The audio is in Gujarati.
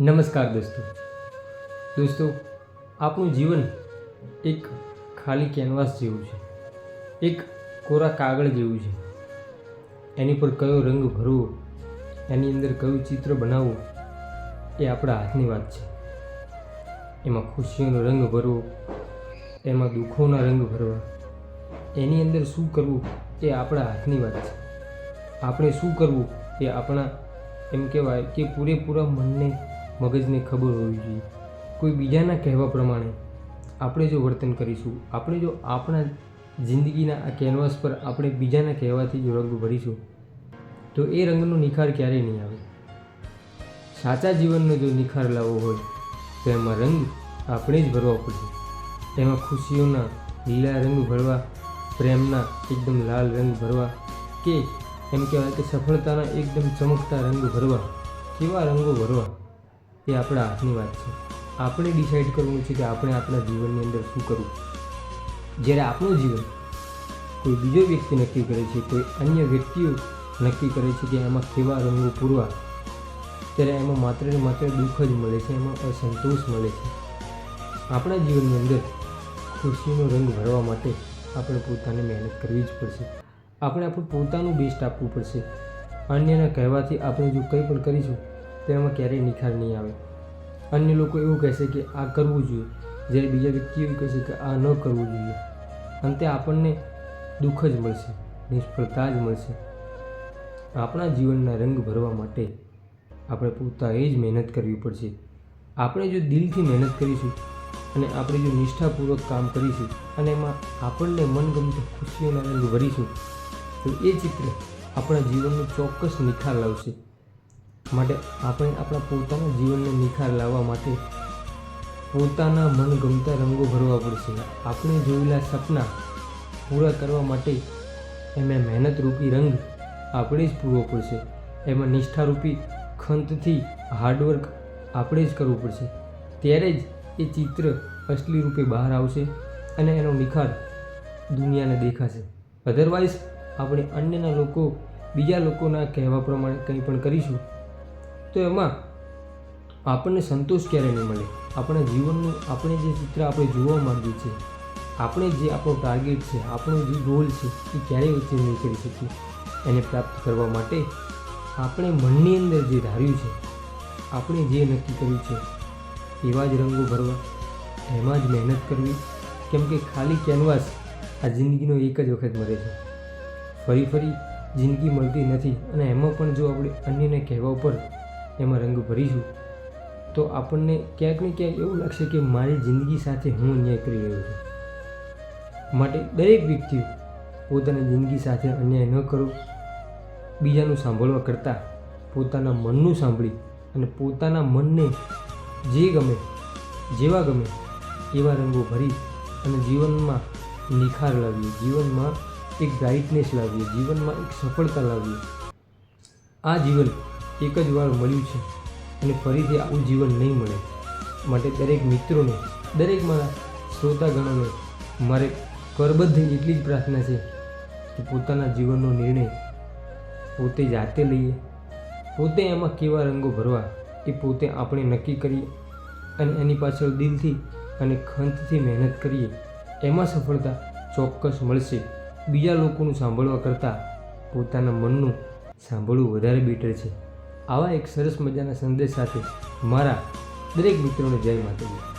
નમસ્કાર દોસ્તો, આપણું જીવન એક ખાલી કેનવાસ જેવું છે, એક કોરા કાગળ જેવું છે. એની પર કયો રંગ ભરવો, એની અંદર કયું ચિત્ર બનાવવું, એ આપણા હાથની વાત છે. એમાં ખુશીઓનો રંગ ભરવો, એમાં દુઃખોના રંગ ભરવા, એની અંદર શું કરવું એ આપણા હાથની વાત છે. આપણે શું કરવું એ આપણા એમ કહેવાય કે પૂરેપૂરા મનને મગજને ખબર હોવી જોઈએ. કોઈ બીજાના કહેવા પ્રમાણે આપણે જો વર્તન કરીશું, આપણે જો આપણા જિંદગીના આ કેનવાસ પર આપણે બીજાના કહેવાથી જો રંગ ભરીશું તો એ રંગનો નિખાર ક્યારેય નહીં આવે. સાચા જીવનનો જો નિખાર લાવવો હોય તો એમાં રંગ આપણે જ ભરવા પડશે. એમાં ખુશીઓના લીલા રંગ ભરવા, પ્રેમના એકદમ લાલ રંગ ભરવા, કે એમ કહેવાય કે સફળતાના એકદમ ચમકતા રંગ ભરવા, કેવા રંગો ભરવા એ આપણા હાથની વાત છે. આપણે ડિસાઈડ કરવું છે કે આપણે આપણા જીવનની અંદર શું કરવું. જ્યારે આપણું જીવન કોઈ બીજો વ્યક્તિ નક્કી કરે છે, કોઈ અન્ય વ્યક્તિઓ નક્કી કરે છે કે એમાં કેવા રંગો પૂરવા, ત્યારે એમાં માત્ર ને માત્ર દુઃખ જ મળે છે, એમાં અસંતોષ મળે છે. આપણા જીવનની અંદર ખુશીનો રંગ ભરવા માટે આપણે પોતાને મહેનત કરવી જ પડશે. આપણે આપણું પોતાનું બેસ્ટ આપવું પડશે. અન્યના કહેવાથી આપણે જો કંઈ પણ કરીશું તો એમાં ક્યારેય નિખાર નહીં આવે. અન્ય લોકો એવું કહેશે કે આ કરવું જોઈએ, જ્યારે બીજા વ્યક્તિ એવું કહેશે કે આ ન કરવું જોઈએ. અંતે આપણને દુઃખ જ મળશે, નિષ્ફળતા જ મળશે. આપણા જીવનના રંગ ભરવા માટે આપણે પોતાએ જ મહેનત કરવી પડશે. આપણે જો દિલથી મહેનત કરીશું અને આપણે જો નિષ્ઠાપૂર્વક કામ કરીશું અને એમાં આપણને મનગમતી ખુશીઓના રંગ ભરીશું તો એ ચિત્ર આપણા જીવનનો ચોક્કસ નિખાર લાવશે. માટે આપણે આપણા પોતાના જીવનને નિખાર લાવવા માટે પોતાના મનગમતા રંગો ભરવા પડશે. આપણે જોયેલા સપના પૂરા કરવા માટે એમાં મહેનતરૂપી રંગ આપણે જ પૂરવો પડશે. એમાં નિષ્ઠારૂપી ખંતથી હાર્ડવર્ક આપણે જ કરવું પડશે. ત્યારે જ એ ચિત્ર અસલી રૂપે બહાર આવશે અને એનો નિખાર દુનિયાને દેખાશે. અધરવાઇઝ આપણે અન્યના લોકો, બીજા લોકોના કહેવા પ્રમાણે કંઈ પણ કરીશું તો એમાં આપણને સંતોષ ક્યારે નહીં મળે. આપણા જીવનનું આપણે જે ચિત્ર આપણે જોવા માંગીએ છીએ, આપણે જે આપણો ટાર્ગેટ છે, આપણો જે ગોલ છે, એ ક્યારેય અચીવ નહીં કરી શકીએ. એને પ્રાપ્ત કરવા માટે આપણે મનની અંદર જે ધાર્યું છે, આપણે જે નક્કી કર્યું છે એવા જ રંગો ભરવા, એમાં જ મહેનત કરવી. કેમ કે ખાલી કેનવાસ આ જિંદગીનો એક જ વખત મળે છે, ફરી ફરી જિંદગી મળતી નથી. અને એમાં પણ જો આપણે અન્યને કહેવા ઉપર એમાં રંગ ભરીશું તો આપણને ક્યાંક ને ક્યાંક એવું લાગશે કે મારી જિંદગી સાથે હું અન્યાય કરી રહ્યો છું. માટે દરેક વ્યક્તિઓ પોતાની જિંદગી સાથે અન્યાય ન કરો. બીજાનું સાંભળવા કરતાં પોતાના મનનું સાંભળી અને પોતાના મનને જે ગમે, જેવા ગમે એવા રંગો ભરી અને જીવનમાં નિખાર લાવીએ, જીવનમાં એક બ્રાઇટનેસ લાવીએ, જીવનમાં એક સફળતા લાવીએ. આ જીવન એક જ વાર મળ્યું છે અને ફરીથી આવું જીવન નહીં મળે. માટે દરેક મિત્રોને, દરેક મારા શ્રોતાગણોને મારે કરબદ્ધ એટલી જ પ્રાર્થના છે કે પોતાના જીવનનો નિર્ણય પોતે જાતે લઈએ. પોતે એમાં કેવા રંગો ભરવા એ પોતે આપણે નક્કી કરીએ અને એની પાછળ દિલથી અને ખંતથી મહેનત કરીએ. એમાં સફળતા ચોક્કસ મળશે. બીજા લોકોનું સાંભળવા કરતાં પોતાના મનનું સાંભળવું વધારે બેટર છે. આવા એક સરસ મજાના સંદેશ સાથે મારા દરેક મિત્રોને જય માતાજી.